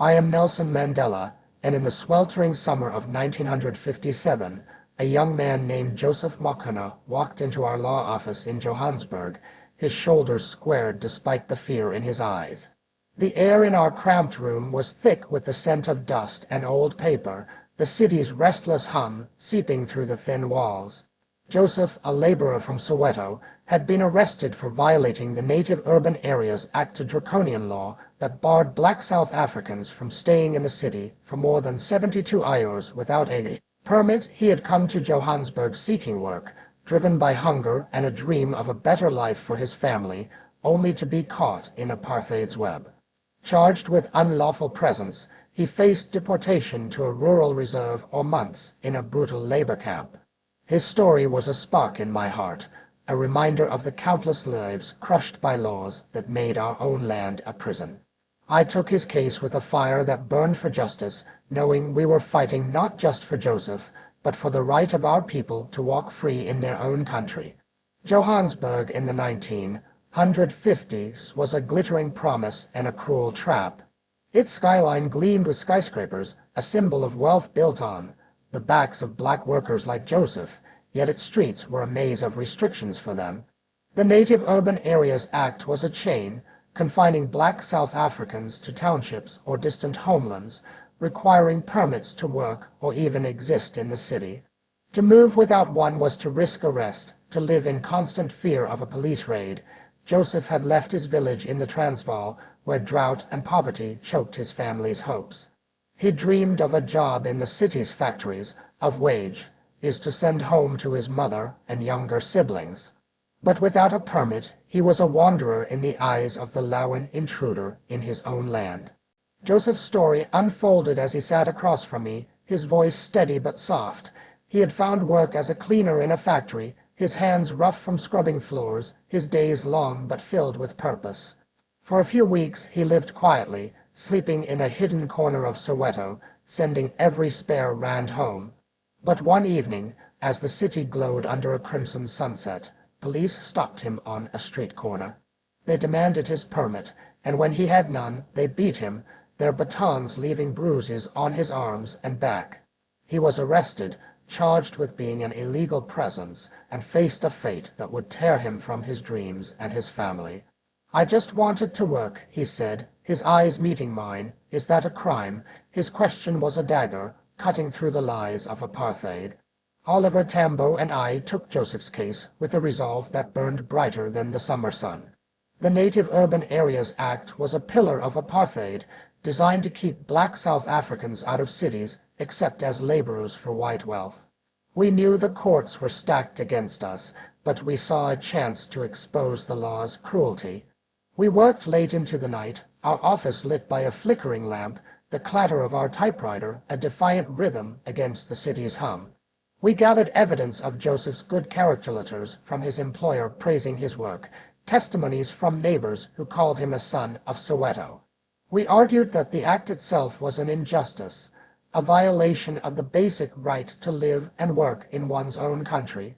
I am Nelson Mandela, and in the sweltering summer of 1957, a young man named Joseph Mokana walked into our law office in Johannesburg, his shoulders squared despite the fear in his eyes. The air in our cramped room was thick with the scent of dust and old paper, the city's restless hum seeping through the thin walls. Joseph, a laborer from Soweto, had been arrested for violating the Native Urban Areas Act, a draconian law that barred black South Africans from staying in the city for more than 72 hours without a permit. He had come to Johannesburg seeking work, driven by hunger and a dream of a better life for his family, only to be caught in apartheid's web. Charged with unlawful presence, he faced deportation to a rural reserve or months in a brutal labor camp. His story was a spark in my heart, a reminder of the countless lives crushed by laws that made our own land a prison. I took his case with a fire that burned for justice, knowing we were fighting not just for Joseph, but for the right of our people to walk free in their own country. Johannesburg in the 1950s was a glittering promise and a cruel trap. Its skyline gleamed with skyscrapers, a symbol of wealth built on the backs of black workers like Joseph, yet its streets were a maze of restrictions for them. The Native Urban Areas Act was a chain, confining black South Africans to townships or distant homelands, requiring permits to work or even exist in the city. To move without one was to risk arrest, to live in constant fear of a police raid. Joseph had left his village in the Transvaal, where drought and poverty choked his family's hopes. He dreamed of a job in the city's factories, of wage, is to send home to his mother and younger siblings. But without a permit, he was a wanderer in the eyes of the Lauan intruder in his own land. Joseph's story unfolded as he sat across from me, his voice steady but soft. He had found work as a cleaner in a factory, his hands rough from scrubbing floors, his days long but filled with purpose. For a few weeks he lived quietly, sleeping in a hidden corner of Soweto, sending every spare rand home. But one evening, as the city glowed under a crimson sunset, police stopped him on a street corner. They demanded his permit, and when he had none, they beat him, their batons leaving bruises on his arms and back. He was arrested, charged with being an illegal presence, and faced a fate that would tear him from his dreams and his family. "I just wanted to work," he said, his eyes meeting mine. "Is that a crime?" His question was a dagger, cutting through the lies of apartheid. Oliver Tambo and I took Joseph's case with a resolve that burned brighter than the summer sun. The Native Urban Areas Act was a pillar of apartheid, designed to keep black South Africans out of cities except as laborers for white wealth. We knew the courts were stacked against us, but we saw a chance to expose the law's cruelty. We worked late into the night, our office lit by a flickering lamp, the clatter of our typewriter a defiant rhythm against the city's hum. We gathered evidence of Joseph's good character letters from his employer praising his work, testimonies from neighbors who called him a son of Soweto. We argued that the act itself was an injustice, a violation of the basic right to live and work in one's own country.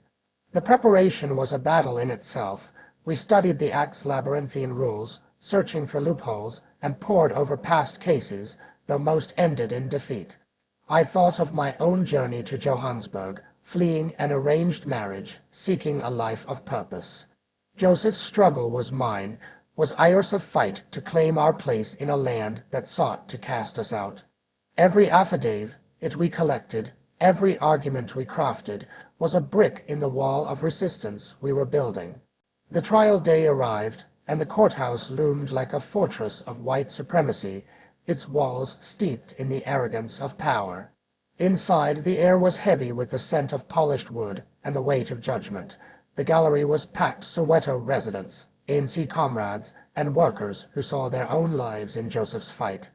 The preparation was a battle in itself. We studied the Act's labyrinthine rules, searching for loopholes, and pored over past cases, though most ended in defeat. I thought of my own journey to Johannesburg, fleeing an arranged marriage, seeking a life of purpose. Joseph's struggle was mine, was ours a fight to claim our place in a land that sought to cast us out. Every affidavit we collected, every argument we crafted, was a brick in the wall of resistance we were building. The trial day arrived, and the courthouse loomed like a fortress of white supremacy, its walls steeped in the arrogance of power. Inside, the air was heavy with the scent of polished wood and the weight of judgment. The gallery was packed Soweto residents, ANC comrades, and workers who saw their own lives in Joseph's fight.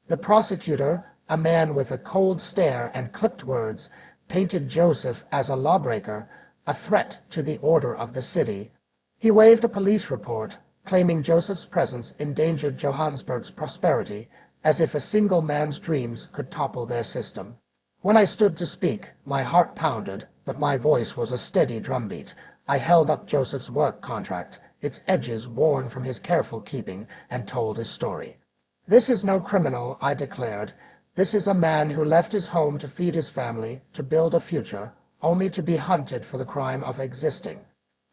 The prosecutor, a man with a cold stare and clipped words, painted Joseph as a lawbreaker, a threat to the order of the city. He waved a police report, claiming Joseph's presence endangered Johannesburg's prosperity, as if a single man's dreams could topple their system. When I stood to speak, my heart pounded, but my voice was a steady drumbeat. I held up Joseph's work contract, its edges worn from his careful keeping, and told his story. "This is no criminal," I declared. "This is a man who left his home to feed his family, to build a future, only to be hunted for the crime of existing."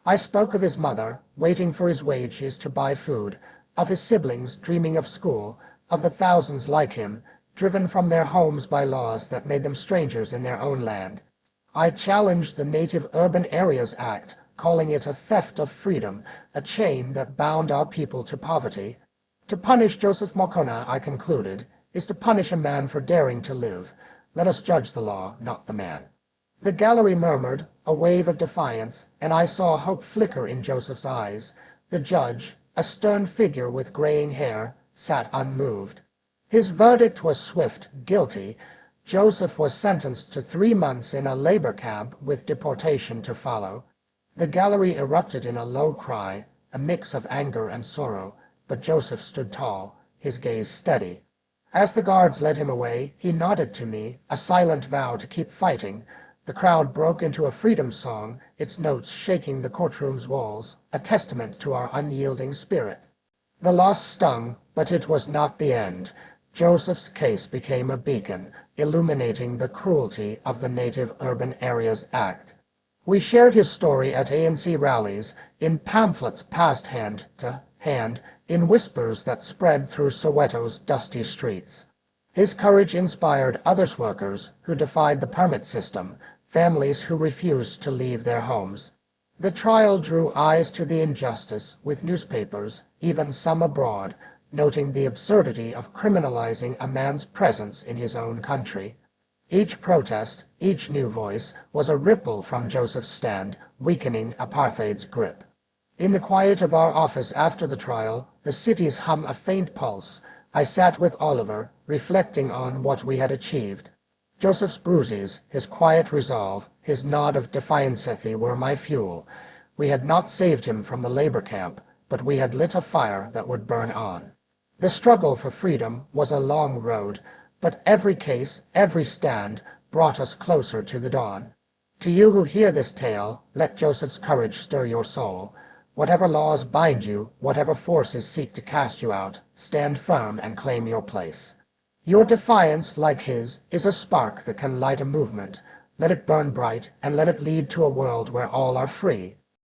I spoke of his mother, waiting for his wages to buy food, of his siblings dreaming of school, of the thousands like him, driven from their homes by laws that made them strangers in their own land. I challenged the Native Urban Areas Act, calling it a theft of freedom, a chain that bound our people to poverty. To punish Joseph Mokona, I concluded, is to punish a man for daring to live. Let us judge the law, not the man. The gallery murmured, a wave of defiance, and I saw hope flicker in Joseph's eyes. The judge, a stern figure with graying hair, sat unmoved. His verdict was swift, guilty. Joseph was sentenced to 3 months in a labor camp with deportation to follow. The gallery erupted in a low cry, a mix of anger and sorrow, but Joseph stood tall, his gaze steady. As the guards led him away, he nodded to me, a silent vow to keep fighting. The crowd broke into a freedom song, its notes shaking the courtroom's walls, a testament to our unyielding spirit. The loss stung, but it was not the end. Joseph's case became a beacon, illuminating the cruelty of the Native Urban Areas Act. We shared his story at ANC rallies, in pamphlets passed hand to hand, in whispers that spread through Soweto's dusty streets. His courage inspired others workers who defied the permit system, families who refused to leave their homes. The trial drew eyes to the injustice, with newspapers, even some abroad, noting the absurdity of criminalizing a man's presence in his own country. Each protest, each new voice, was a ripple from Joseph's stand, weakening apartheid's grip. In the quiet of our office after the trial, the city's hum a faint pulse. I sat with Oliver, reflecting on what we had achieved. Joseph's bruises, his quiet resolve, his nod of defiance were my fuel. We had not saved him from the labor camp, but we had lit a fire that would burn on. The struggle for freedom was a long road, but every case, every stand, brought us closer to the dawn. To you who hear this tale, let Joseph's courage stir your soul. Whatever laws bind you, whatever forces seek to cast you out, stand firm and claim your place. Your defiance, like his, is a spark that can light a movement. Let it burn bright, and let it lead to a world where all are free.